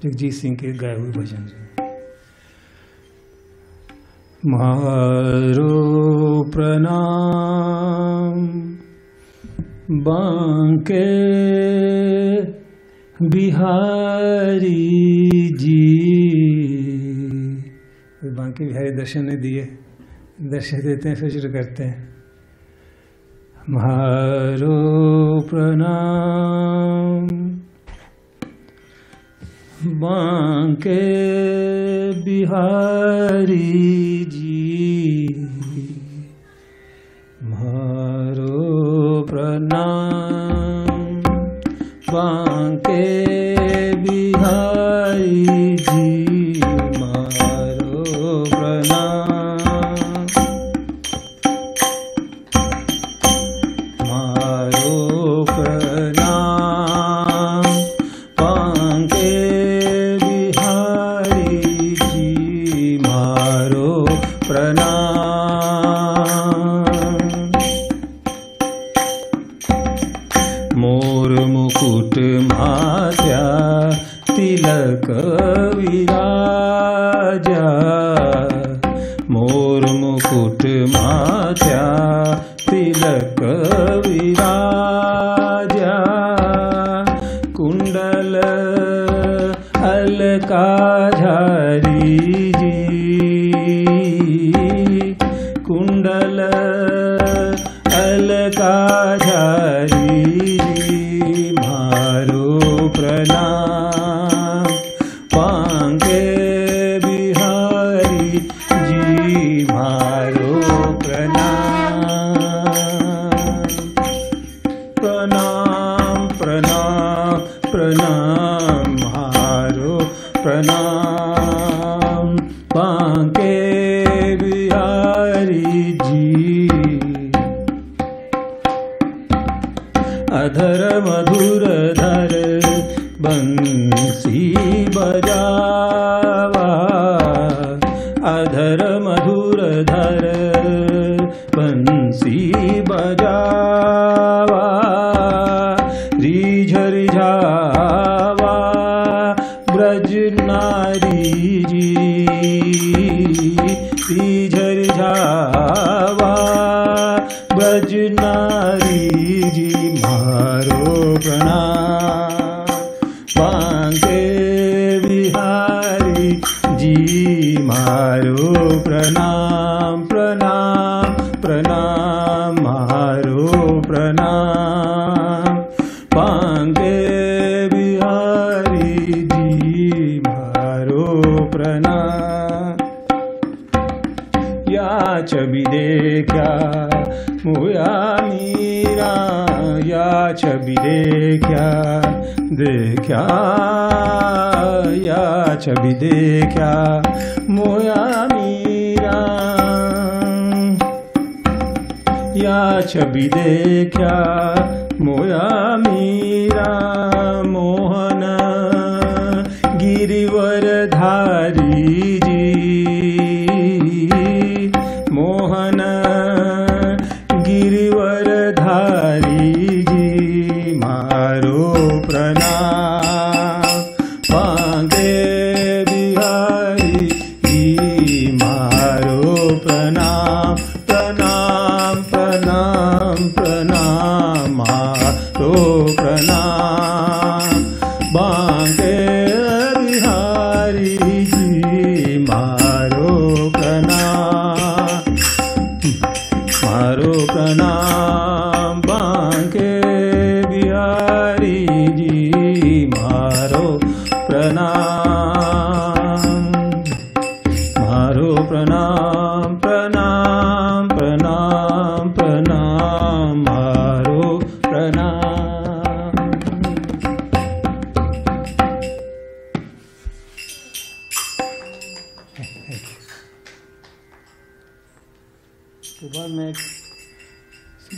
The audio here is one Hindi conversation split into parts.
जगजीत सिंह के गाए हुए भजन से। मारो प्रणाम बांके बिहारी जी। बांके बिहारी दर्शन ने दिए, दर्शन देते हैं फिर शुरू करते हैं। मारो प्रणाम बांके बिहारी जी, मारो प्रणाम बांके बिहारी जी, मारो प्रणाम, मारो प्रणाम बांके बिहारी जी, मारो प्रणाम। मोर मुकुट माथ्या तिलक विराजा, मोर मुकुट माथ्या तिलक विराजा, कुंडल अलकाधारी जी, कुंडल अलकाधारी जी, मारो प्रणाम बांके बिहारी जी, मारो प्रणाम, प्रणाम प्रणाम प्रणाम, मारो प्रणाम बांके बिहारी जी। अधर मधुर धर बंसी बजावा, अधर मधुर धर बंसी बजावा, रिझ रिझावा ब्रज नारी जी, रिझ रिझावा ब्रज नारी जी, मारो प्रणाम बांके बिहारी जी, मारो प्रणाम प्रणाम प्रणाम, मारो प्रणाम बांके बिहारी जी, मारो प्रणाम। या छवि देखा मोया मीरा, या छवि देखा देखा, या छवि देखा मोया मीरा, या छवि देखा मोया मीरा, मोहन गिरिवर धारी जी, मोहन गिरिवर धारी जी, मारो प्रणाम बांके बिहारी जी, मारो प्रणाम प्रणाम प्रणाम प्रणाम, मारो प्रणाम बांके बिहारी जी, मारो प्रणाम, मारो प्रणाम बांके बिहारी जी, मारो प्रणाम, मारो प्रणाम प्रणाम प्रणाम प्रणाम, मारो प्रणाम। तो बाद में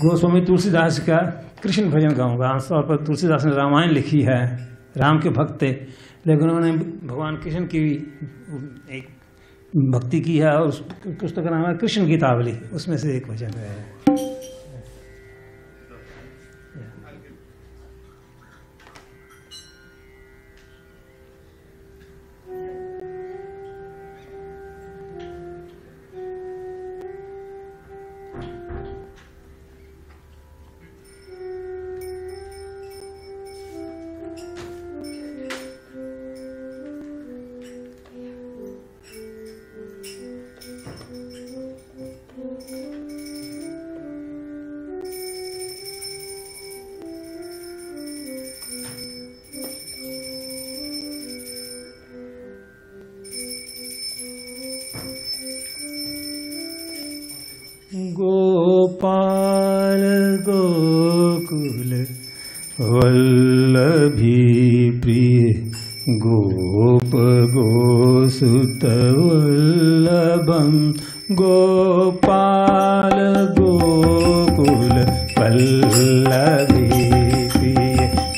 गोस्वामी तुलसीदास का कृष्ण भजन गाऊंगा। आमतौर पर तुलसीदास ने रामायण लिखी है, राम के भक्त थे, लेकिन उन्होंने भगवान कृष्ण की एक भक्ति की है और उस पुस्तक का नाम है कृष्ण गीतावली, उसमें से एक भजन है। गोप गोसुतवल्लभं गोपाल गोकुल वल्लभी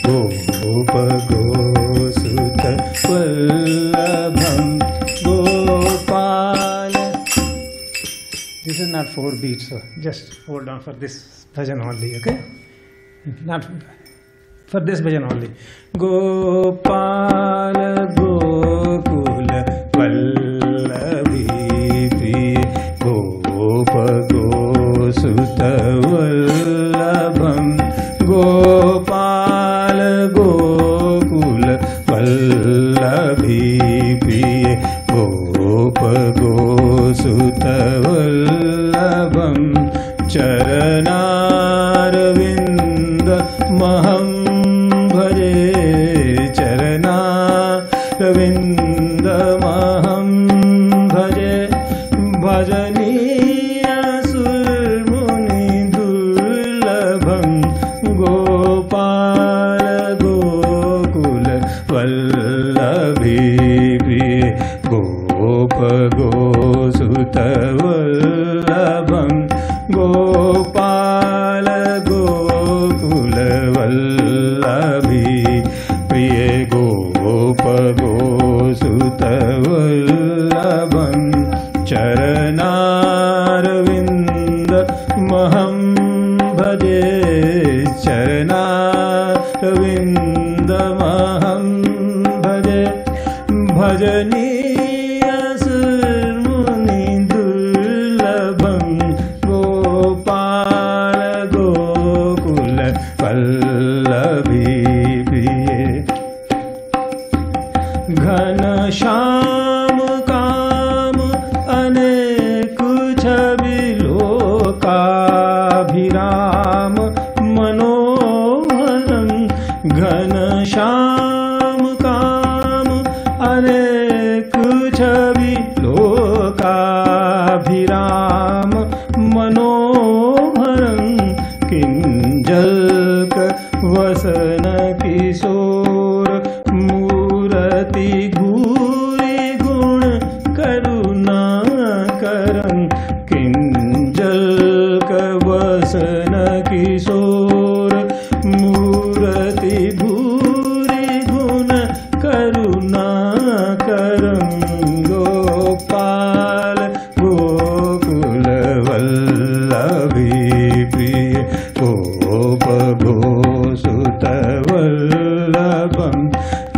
गोप गोसुतवल्लभं Gopal. This is not 4 beats, so just hold on for this bhajan only, okay? Not for this bhajan only. Gopal Gokul Vallavi Gopa Gosuta Vallabham Gopal Gokul Vallavi Gopa Gosuta Vallabham Charanaravvind Maham Bhaje Charanaravvind Maham Bhaje Bhajaniya Surmuni Durlabham Gopal Gokul Vallavi Gopa Gosuta Vallabham Gopal Gokul Vallavi Priye Gopa Gosuta Vallabham Charanaravvind Maham Bhaje Charanaravvind Maham Bhaje Bhajaniya Surmuni Durlabham Gopal Gokul Vallavi Ghanashyam Kam Anek Chhabi Lokabhiram Manoharam Ghanashyam Kam Anek Chhabi Lokabhiram Manoharam Kinjalka Vasana Kishor Murati Guri Gun Karunakaram Kinjalka Vasana Kishor Murati Guri Gun Karunakaram Gopal Gokul Vallavi Gopa Gosuta Vallabham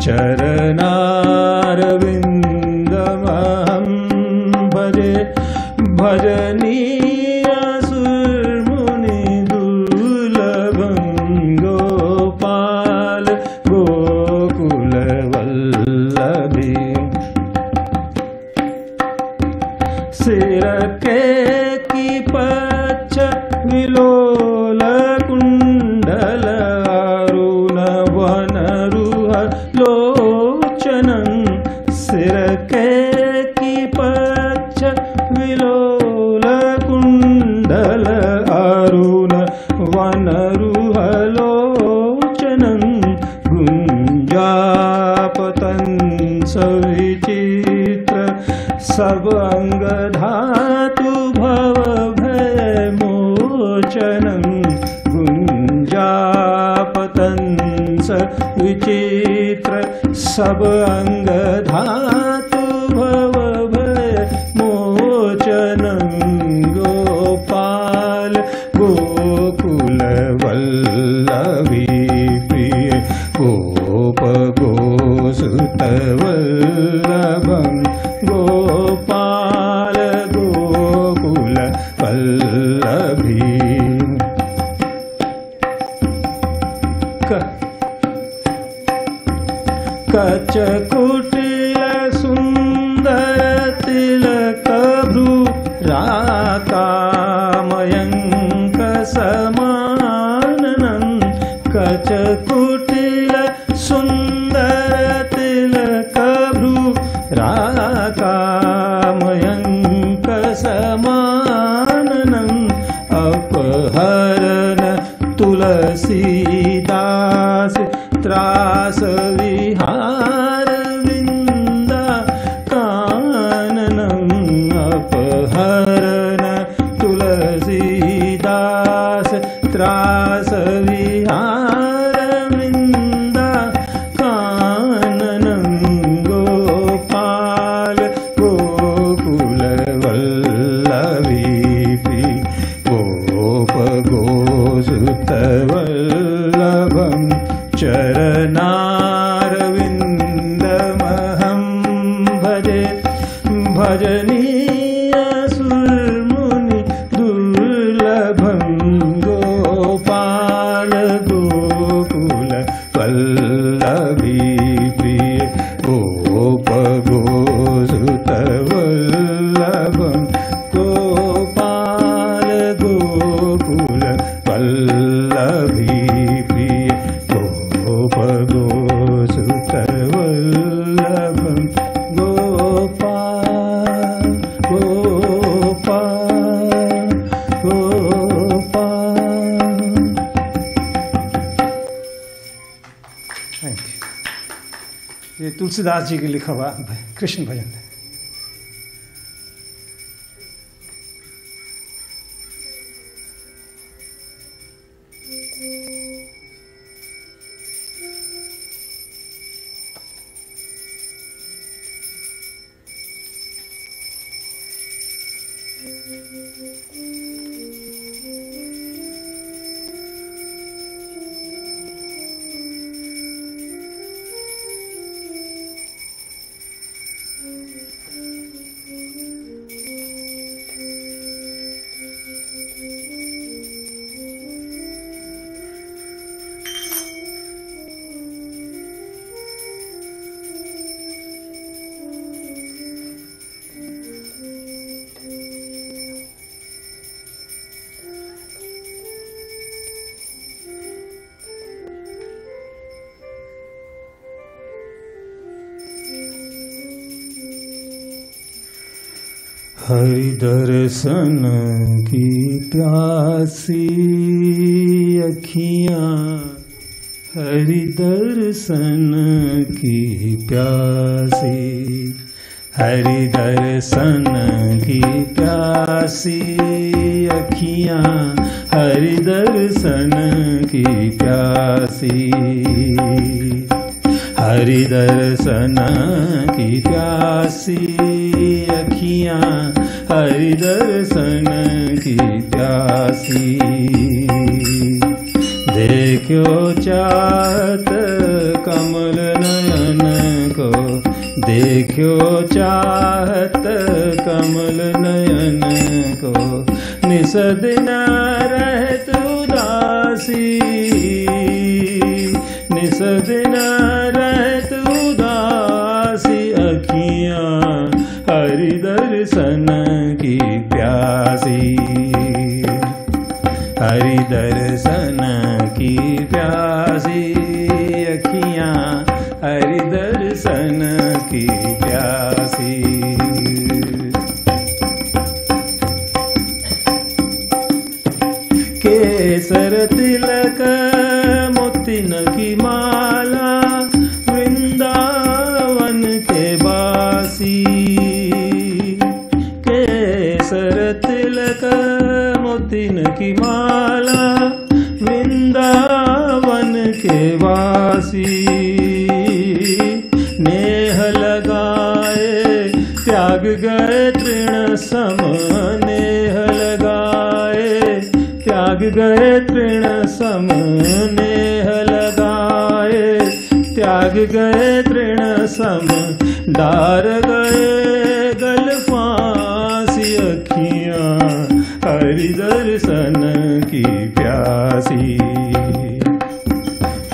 Charanaravvind Maham Bhaje Bhajaniya Surmuni Durlabham Gopal Gokul Vallavi Sirake ki pacha Vilola Kundala Aruna Vanaruha Lochanam Sirake ki pacha Vilola Kundala Aruna Vanaruha Lochanam Gunjapatan Savichitra Sabang Dhatu Bhava Bhaya Mochanam Gunjapatan Savichitra Sabang Dhatu Bhava Bhaya Mochanam Gopal Gokul Vallavi Gopa Gosuta Vallabham Gopal Gokul Vallavi Kachakutila Sundara Tilaka Bhru Rakamayanka Samananam Kachakutila Sundara Tilaka Bhru Rakamayanka Samananam Apharana Tulasidas त्रास विहार भजनीय सुर मुनि दुर्लभं गोपाल गोकुल वल्लभी प्रिय गोप गोसुत वल्लभं गोपाल गोकुल वल्लभी प्रिय गोप गोसुत वल्लभं गोपाल गोपाल गोपाल। Thank you. ये तुलसीदास जी के लिखा हुआ कृष्ण भजन है। हरि दर्शन की प्यासी अखियाँ, हरि दर्शन की प्यासी, हरि दर्शन की प्यासी अखियाँ, हरि दर्शन की प्यासी, हरि दर्शन की प्यासी अखियाँ, हरि दर्शन की प्यासी। देखो चाहत कमल नयन को, देखो चाहत कमल नयन को, निसदिन रहत उदासी, निसदिन रहत उदासी अखियाँ, हरि दर्शन की प्यासी, हरि दर्शन की प्यासी अखियाँ, हरि दर्शन की प्यासी। केसर तिलक मोतिन की माला, वृंदावन के बासी, केसर तिलक मोतिन की माला, वृंदावन के वासी। नेह लगाए त्याग गए तृण सम, नेह लगाए त्याग गए तृण सम, नेह लगाए त्याग गए तृण सम, डार गए गल फांसी अखियाँ, हरि दर्शन की प्यासी,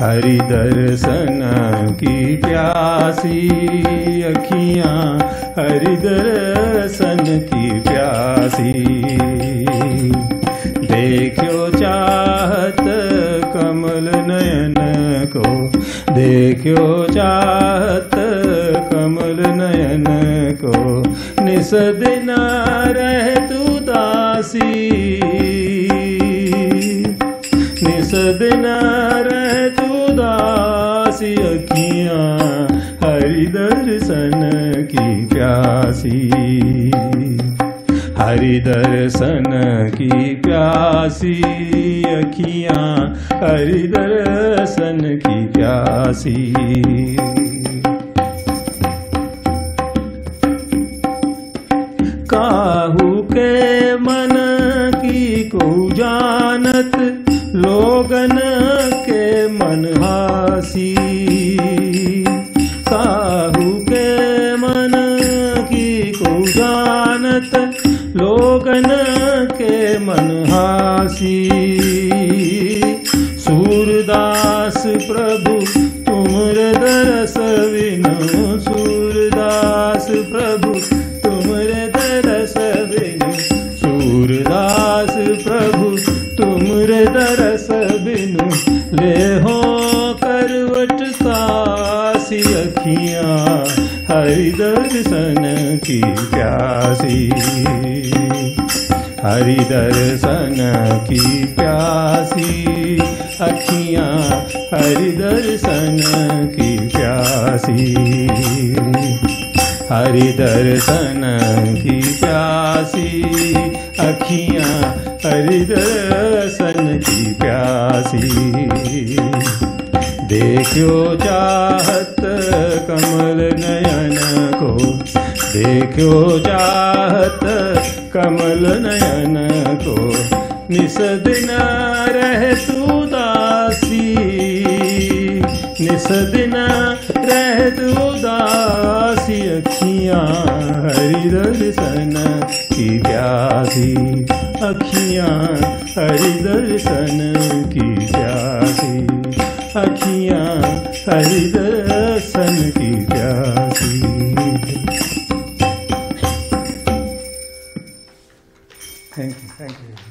हरि दर्शन की प्यासी अखियाँ, हरि दर्शन की प्यासी। देखो चाहत कमल नयन को, देखो चाहत कमल नयन को, निसदिन रहत उदासी, निसदिन रहत उदासी अखियाँ, हरि दर्शन की प्यासी, हरि दर्शन की प्यासी अखियाँ, हरि दर्शन की प्यासी। काहू के मन की को जानत, लोगन के मन हासी, काहू के मन की को जानत, प्यासी। सूरदास प्रभु तुमरे दरस बिनु, सूरदास प्रभु तुमरे दरस बिनु, सूरदास प्रभु तुमरे दरस बिनु, ले हो करवट कासी अखियाँ हरि दर्शन की प्यासी। हरि दर्शन की प्यासी अखियाँ हरि दर्शन की प्यासी। हरि दर्शन की प्यासी अखियाँ हरि दर्शन की प्यासी। देखो चाहत कमल नयन को, देखो चाहत कमल नयन को, निस दिन रह तू दासी। निस दिन रह तू दासी अखियाँ हरि दर्शन की प्यासी। अखियाँ हरि दर्शन की प्यासी। अखियाँ हरि दर्शन की प्यासी। Thank you very much.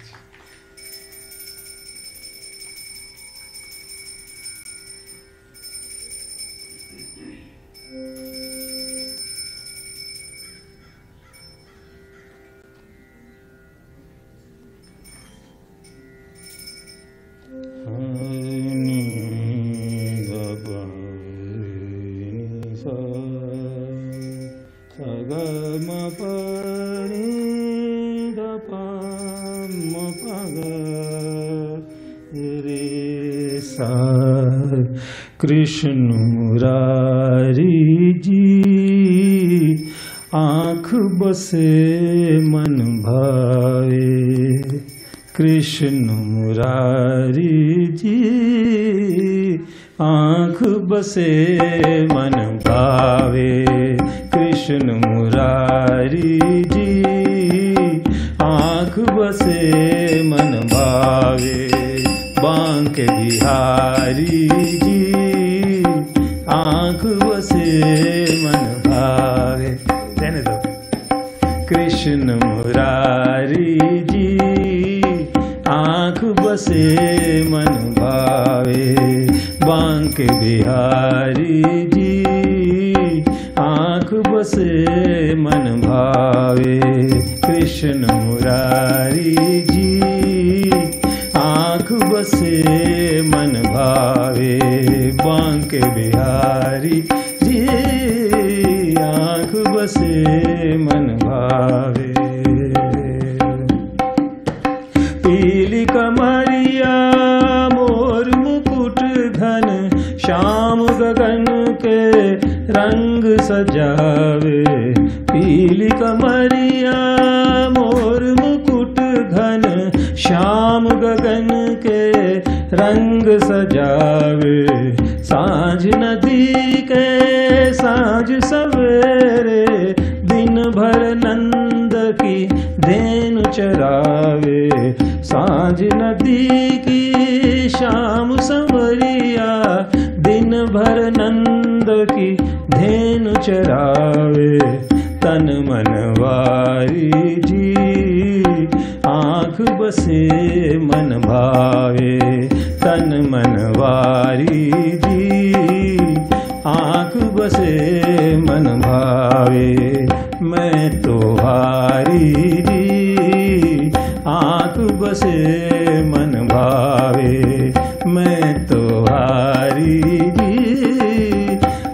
Krishna Murari ji आँख बसे मन भावे। कृष्ण मुरारी जी आँख बसे मन भावे। कृष्ण मुरारी जी आँख बसे मन भावे। बांके बिहारी जी आँख बसे मन भावे। रहने दो। कृष्ण मुरारी जी आँख बसे मन भावे। बांके बिहारी जी आँख बसे मन भावे। कृष्ण मुरारी जी आँख बसे मन भावे। बांके बिहारी जी आँख बसे मन भावे। पीली कमरिया मोर मुकुट घन श्याम गगन के रंग सजावे। पीली कमरिया मोर मुकुट घन श्याम गगन के रंग सजावे। साँझ नदी के साँझ सवेरे दिन भर नंद की धेनु चरावे। साँझ नदी की शाम संवरिया दिन भर नंद की धेनु चरावे। तन मनवारी जी आँख बसे मन भावे। तन मनवारी जी आँख बसे मन भावे। मैं तो हारी जी आँख बसे मन भावे। मैं तो हारी जी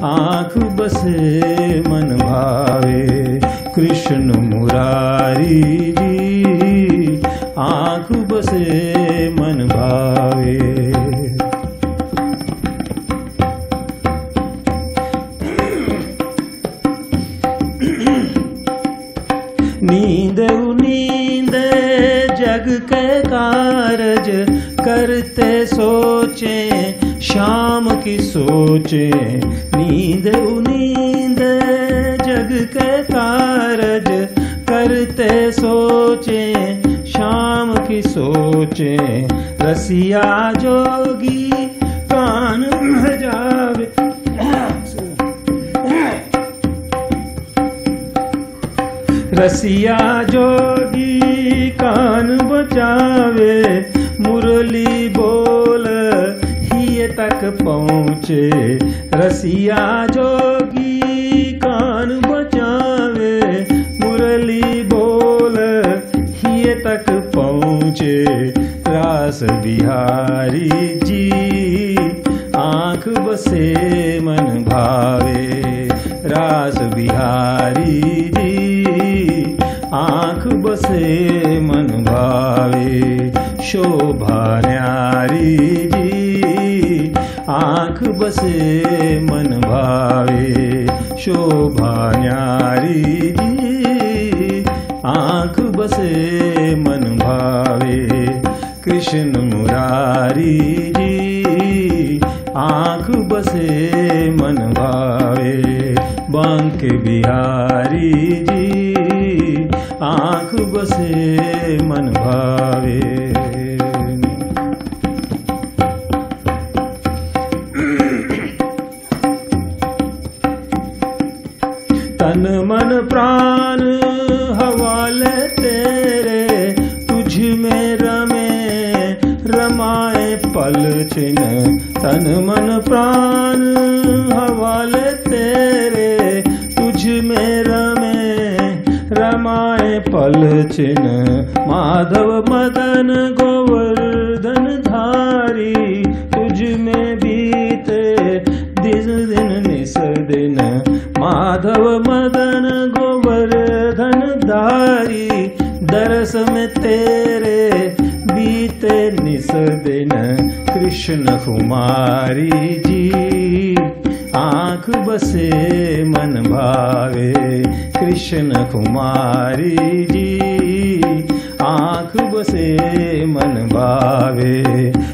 आँख बसे मन भावे। कृष्ण मुरारी जी आँख बसे मन भावे। नींद नींद जग के कारज करते सोचे शाम की सोचे। नींद नींद जग के कारज करते सोचे श्याम की सोचे, रसिया जोगी कान बजावे। रसिया जोगी कान बजावे, मुरली बोल हिये तक पहुँचे। रसिया जोगी कान बजावे, मुरली बोल हिये तक पहुँचे। रास बिहारी जी आँख बसे मन भावे। रास बिहारी जी आँख बसे मन भावे। शोभा न्यारी जी आँख बसे मन भावे। शोभा न्यारी जी आँख बसे मन भावे। कृष्ण मुरारी जी आँख बसे मन भावे। बांके बिहारी जी आँख बसे मन भावे। तन मन प्राण हवाले तेरे, तुझ में रमे रमाए पल छिन। तन मन प्राण हवाले तेरे, तुझ में रमे रमाए पल छिन। माधव मदन गोवर्धन धारी, तुझ में बीते दिन निस दिन। माधव मदन गोवर्धन धारी, दरस में तेरे बीते निस दिन। कृष्ण कुमारी जी आँख बसे मन भावे। कृष्ण कुमारी जी आँख बसे मन भावे।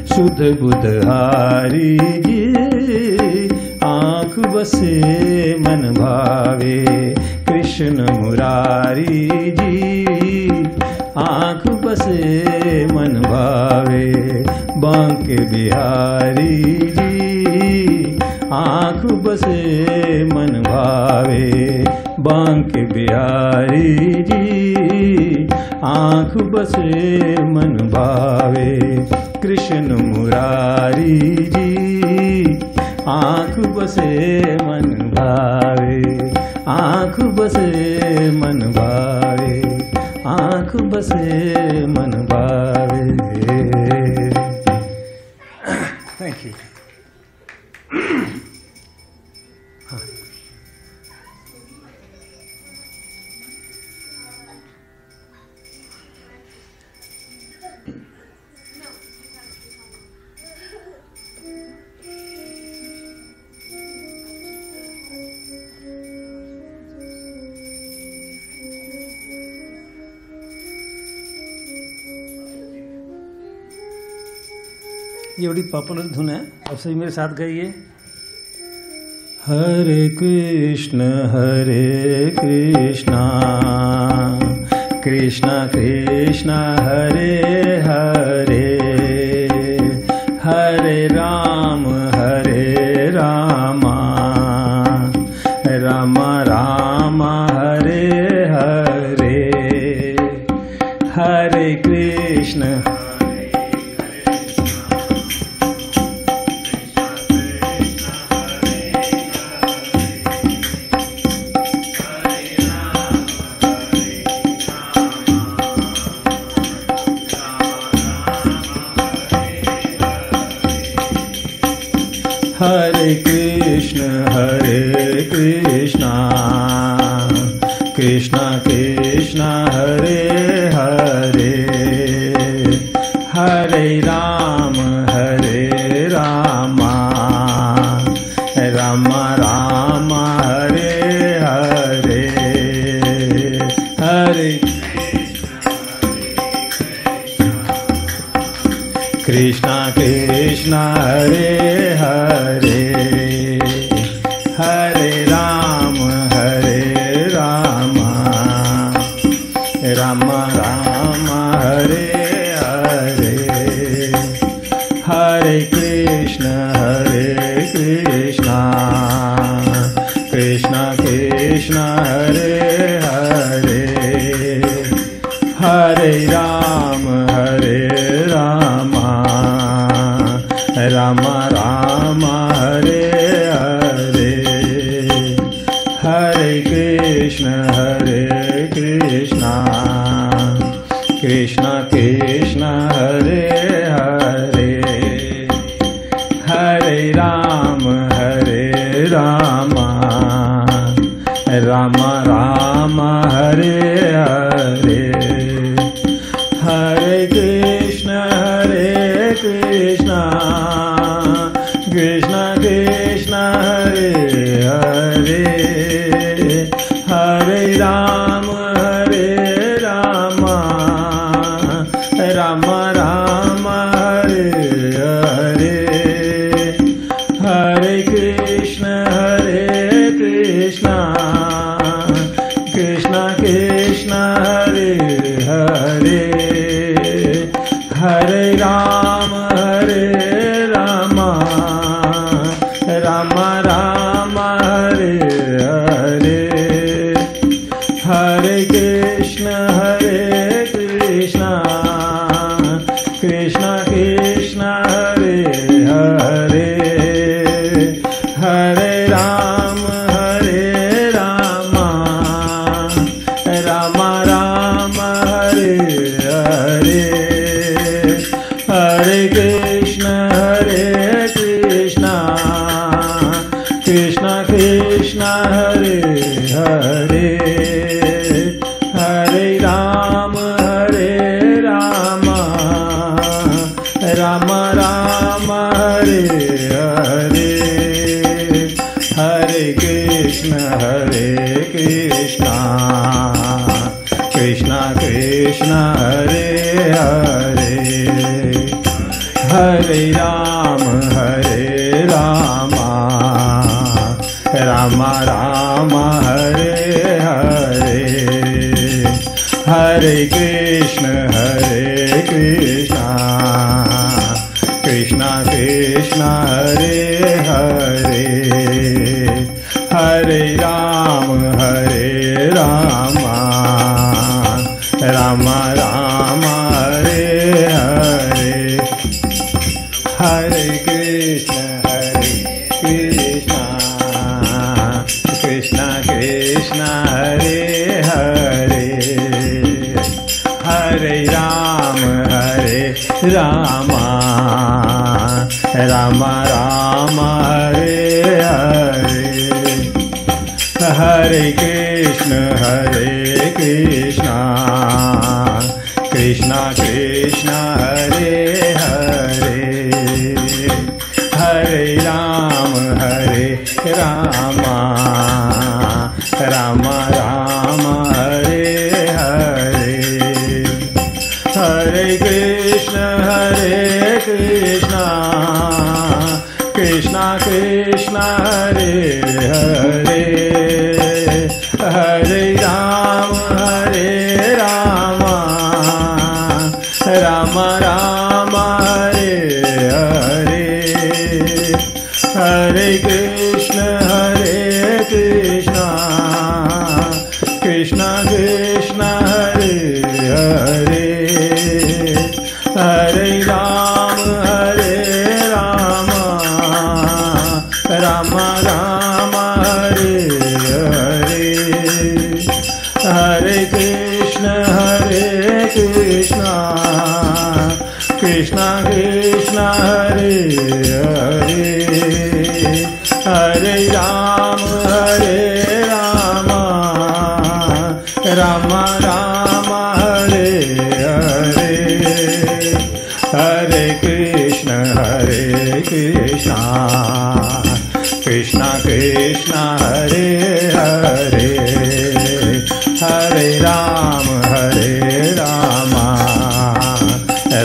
सुध बुधहारी जी आँख बसे मन भावे। कृष्ण मुरारी जी आँख बसे मन भावे। बांके बिहारी जी आँख बसे मन भावे। बांके बिहारी जी आँख बसे मन भावे। कृष्ण मुरारी जी आँख बसे मन भावे। आँख बसे मन भावे। आँख बसे मन भावे। Thank you. ये बड़ी पॉपुलर धुन है, अब सभी मेरे साथ गाइए। हरे कृष्ण कृष्ण कृष्ण हरे हरे, हरे राम राम राम हरे हरे। हरे कृष्ण हरे कृष्ण कृष्ण कृष्ण हरे हरे, हरे राम राम राम हरे हरे। हरे कृष्ण कृष्ण हरे हरे, हरे राम राम राम राम हरे कृष्ण हरे हरे हरे राम राम राम हरे हरे हरे कृष्ण कृष्ण कृष्ण हरे हरे हरे राम राम राम हरे हरे हरे कृष्ण कृष्ण कृष्ण हरे हरे हरे राम राम राम हरे हरे हरे कृष्ण कृष्ण कृष्ण हरे हरे हरे राम राम राम हरे हरे हरे कृष्ण कृष्ण कृष्ण हरे हरे हरे राम राम राम हरे हरे हरे कृष्ण कृष्ण कृष्ण हरे हरे हरे राम राम राम हरे हरे हरे कृष्ण कृष्ण कृष्ण हरे हरे हरे राम राम राम हरे हरे हरे कृष्ण कृष्ण कृष्ण हरे हरे हरे राम राम राम हरे हरे हरे कृष्ण कृष्ण कृष्ण हरे हरे हरे राम राम राम हरे हरे हरे कृष्ण कृष्ण कृष्ण हरे हरे हरे राम राम राम हरे हरे हरे कृष्ण कृष्ण कृष्ण हरे हरे हरे राम राम राम हरे हरे हरे कृष्ण कृष्ण कृष्ण हरे हरे हरे राम राम राम हरे हरे हरे कृष्ण कृष्ण कृष्ण हरे हरे हरे राम राम राम हरे हरे हरे कृष्ण कृष्ण कृष्ण हरे हरे हरे राम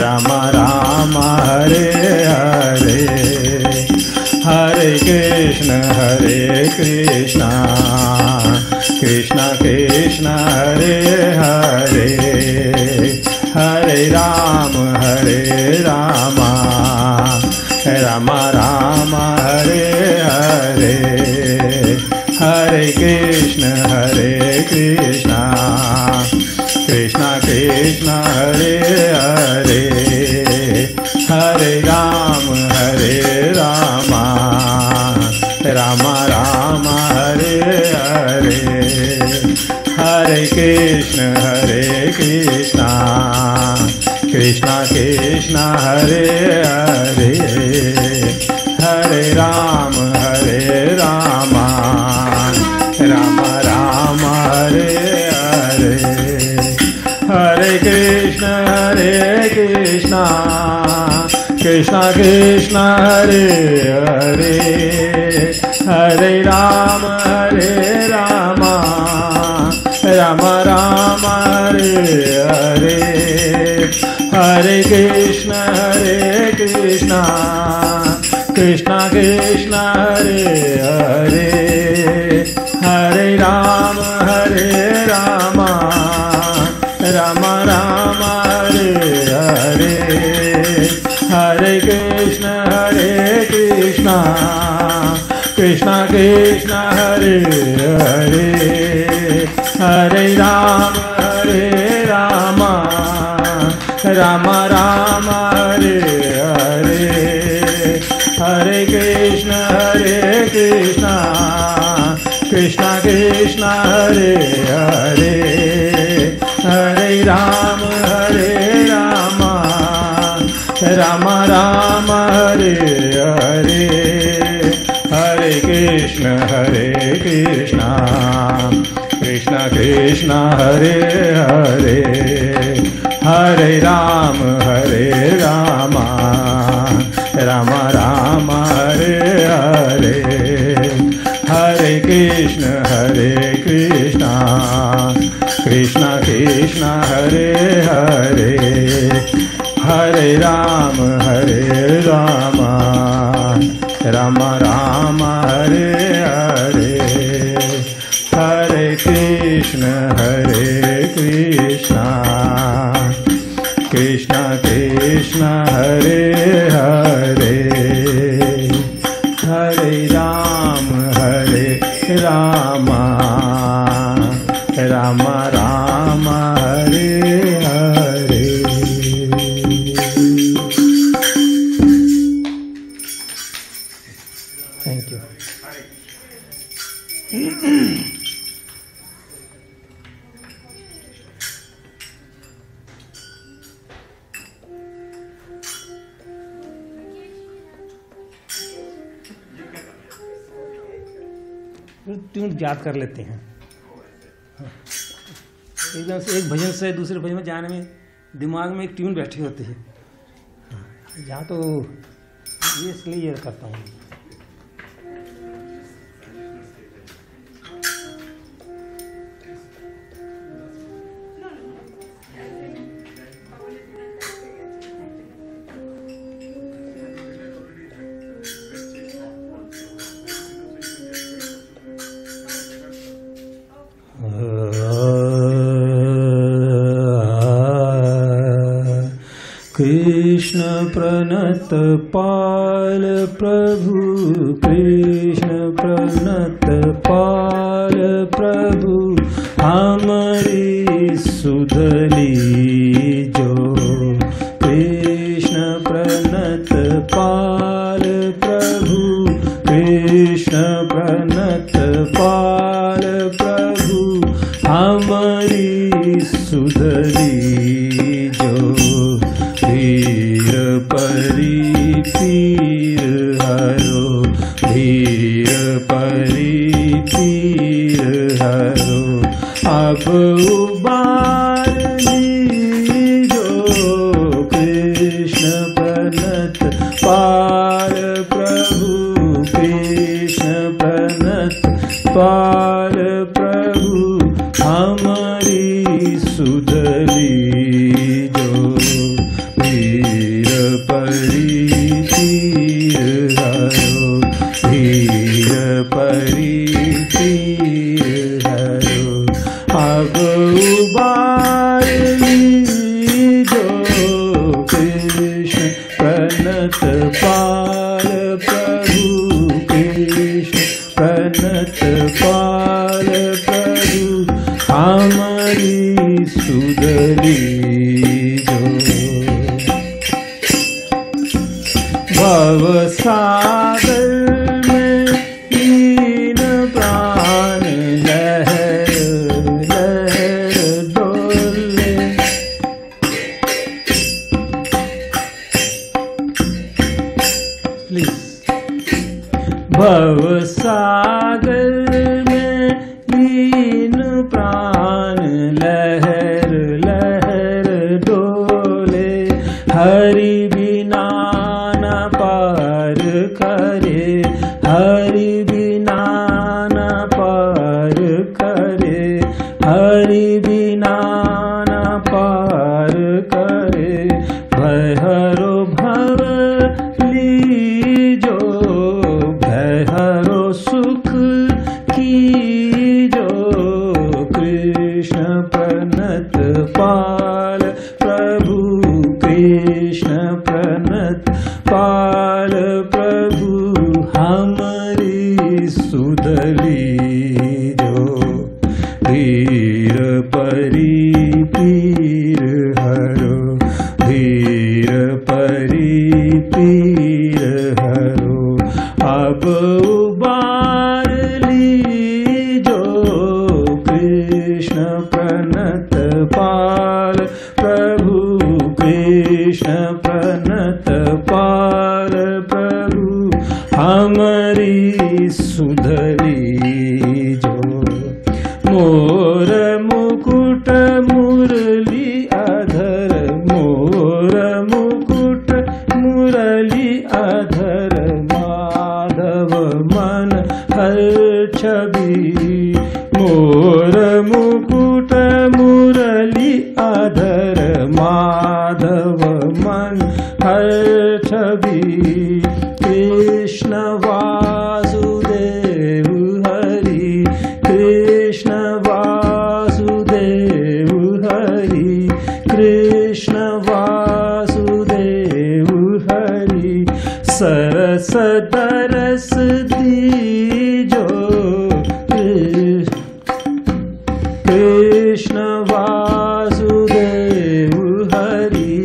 राम राम हरे हरे हरे कृष्ण कृष्ण कृष्ण हरे हरे हरे राम राम राम हरे हरे हरे कृष्ण कृष्ण हरे Krishna Krishna Krishna Hare Hare Hare Ram Ram Ram Hare Hare Hare Krishna Krishna Krishna Hare Hare Hare Ram Ram Ram Hare Hare Hare Krishna Krishna Krishna Hare Hare Hare Ram Ram Ram Hare Hare Hare Krishna Krishna Krishna Hare Hare Hare Ram Ram Ram Hare Hare Hare Krishna Krishna Hare Hare Hare Ram Ram Ram Hare Hare Hare Krishna Krishna Hare Hare Hare Ram Ram Ram Hare Hare Hare Krishna Krishna Hare Hare Hare Ram Ram Ram Hare Hare Hare Krishna Krishna Hare Hare Hare Ram Ram Ram Hare Hare Hare Krishna Krishna Hare Hare Hare Ram Ram Ram Hare Hare thank you. Tune याद कर लेते हैं एकदम से, एक भजन से दूसरे भजन में जाने में दिमाग में एक ट्यून बैठी होती है। यहाँ तो ये इसलिए ये करता हूँ। कृष्ण प्रणत पाल प्रभु कृष्ण प्रणत पाल प्रभु हमारी सुधली जो कृष्ण प्रणत पाल प्रभु कृष्ण प्रणत पाल प्रभु हमारी सुधली जो धीर परी पीर हरो धीर परी पीर हरो अब उबार लीजो कृष्ण प्रणत पाल प्रभु कृष्ण प्रणत पाल प्रभु हमारी सुधली जो धीर परी तीर हरो धीर परी तीर हरो अब उबार लीजो कृष्ण प्रणत पाल प्रभु कृष्ण प्रणत पाल हमारी सुधली जो। भव सागर में लीन प्राण लहर लहर डोले। भव सागर में लीन प्राण लहर लहर डोले। हरि बिना न पार करे, हरि बिना न पार करे, हरि बिना न पार करे। भयहरो भव लीजो, भयहरो सुख कीजो। कृष्ण प्रणत पाल प्रभु, कृष्ण प्रणत पाल प्रभु। हमारी सुधली जो। धीर परी पीर हरो, धीर परी पीर हरो। अब उबार लीजो, कृष्ण प्रणत पाल प्रभु, कृष्ण प्रणत पाल प्रभु। हमारी सुधली जो। मोर मुकुट मुरली अधर, मोर मुकुट मुरली अधर। माधव मन हर छवि, मोर मुकुट मुरली अधर। माधव मन हर छवि। कृष्ण वासुदेव हरि, कृष्ण वासुदेव हरि, कृष्ण वासुदेव हरि। सरस तरस दीजो, कृष्ण वासुदेव हरि,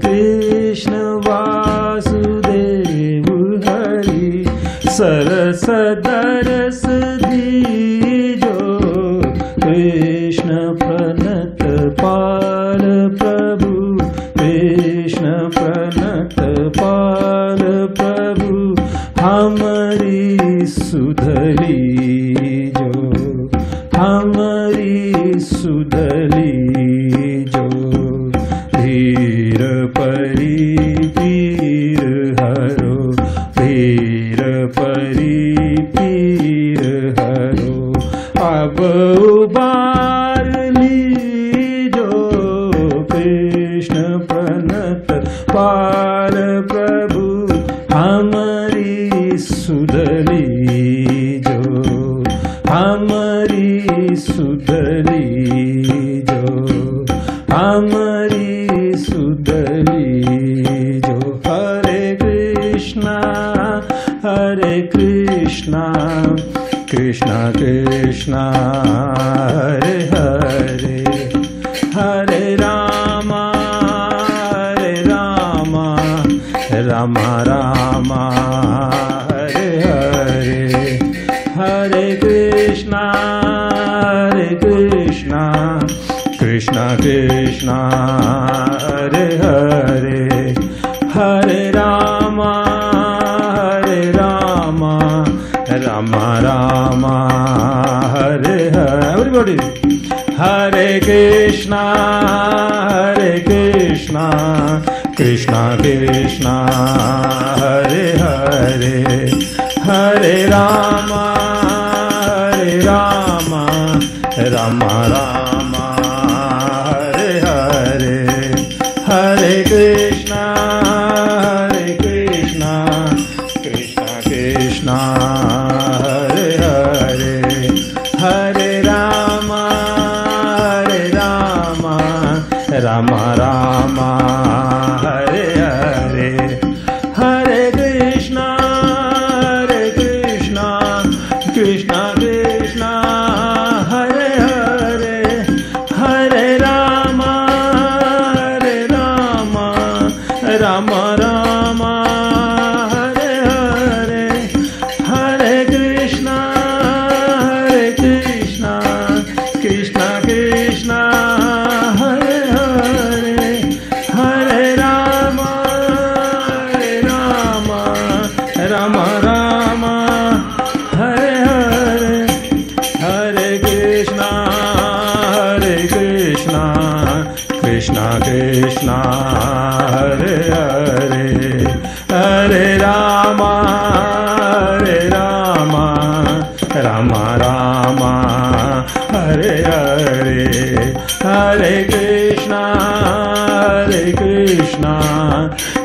कृष्ण वासुदेव हरि। सरस तरस दीजो, कृष्ण प्रणत पाल प्रभु, कृष्ण प्रणत पाल प्रभु। हमारी सुधली जो, हमारी सुधली जो। धीर परी पीर हरो, धीर परी पीर हरो। अब उबार लीजो, कृष्ण प्रणत पाल प्रभु। हमारी सुधली जो, हमारी सुधली जो, हमारी सुधली जो। हरे कृष्णा कृष्णा कृष्णा हरे हरे, हरे रामा राम राम हरे हरे। हरे कृष्णा कृष्णा कृष्णा हरे हरे, हरे राम राम राम हरे हरे। एवरीबॉडी। हरे कृष्णा कृष्णा कृष्णा हरे हरे, हरे राम राम राम हरे हरे। हरे कृष्णा कृष्णा कृष्णा हरे हरे, हरे राम राम राम हरे हरे। हरे कृष्णा कृष्णा कृष्णा हरे हरे, कृष्णा कृष्णा हरे हरे हरे राम राम राम राम हरे हरे हरे कृष्णा कृष्णा कृष्णा हरे हरे हरे राम राम राम हरे हरे हरे कृष्णा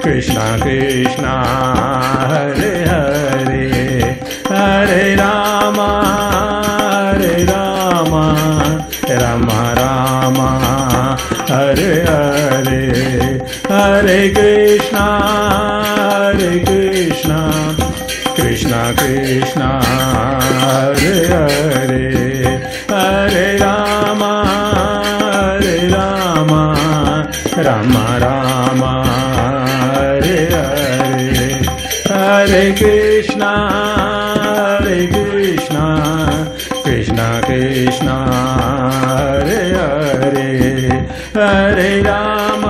कृष्णा कृष्णा हरे हरे हरे राम राम राम हरे हरे हरे कृष्णा कृष्णा कृष्णा हरे हरे हरे राम राम राम हरे हरे हरे कृष्णा कृष्णा कृष्णा हरे हरे हरे राम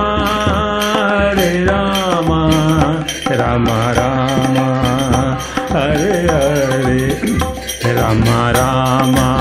राम राम हरे हरे राम राम